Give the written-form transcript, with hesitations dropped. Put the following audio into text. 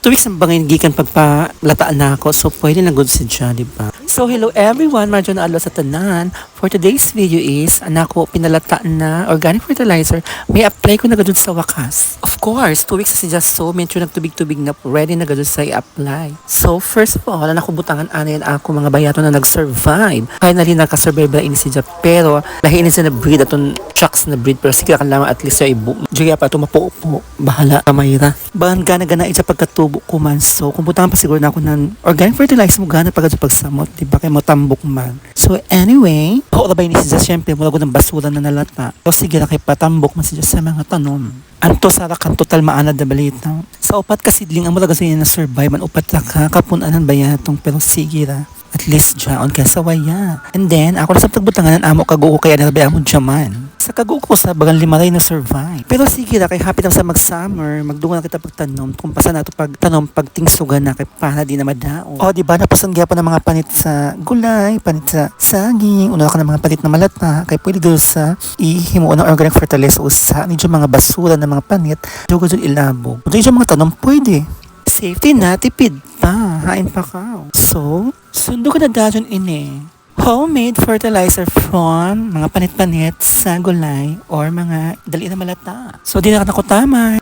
2 weeks ang bangin gikan pagpalataan na ako, so pwede na good si siya, di ba? So hello everyone, Marjo na alo sa tanan. For today's video is, anako pinalataan na organic fertilizer, may apply ko na gadud sa wakas. Of course, 2 weeks na siya, so medyo nagtubig-tubig na ready na gadud sa i-apply. So first of all, anako butangan ana yan ako mga bayato na nag-survive. Finally nakasurvive na ini siya, pero lahi ini siya na breed atong chucks na breed, pero sige kan lang at least sa ibu. Diya pa tumapo-po, bahala kamayra. Bahan gana-gana sa pagkatubo ko man. So, kung butangan pa siguro na ako ng organic fertilizer mo gana pagka sa pagsamot, di ba? Kaya mo tambok man. So, anyway, ako ba ni siya, syempre, mula ko ng basura na nalata. So, sige na kay patambok man siya sa mga tanom. Anto sara kan total maanad na balita. Sa upat kasidling ang mula kasi na survive man upat lang ka kapunanan bayatong pero sige ra. At least dyan kaya sa waya. And then, ako na sa pagbutangan amo kaguko kaya nalabay mo dyan man. Sa kaguko sa bagang limaray na survive. Pero sige na, kay happy na sa mag-summer, magdungan na kita pagtanom. Kung pasa na ito pagtanom, pagtingsugan na kay para di na madao. O, di ba, napasan pa ng mga panit sa gulay, panit sa saging, una ka ng mga panit na malata, kay pwede doon sa ihimo ng organic fertilizer o sa medyo mga basura ng mga panit, doon doon ilabo. Doon yung mga tanom, pwede. Safety na, tipid pa, hain pa ka. So, sundo ka na dajon ini. Homemade fertilizer from mga panit-panit sa gulay or mga dali na malata. So, di na ako tama.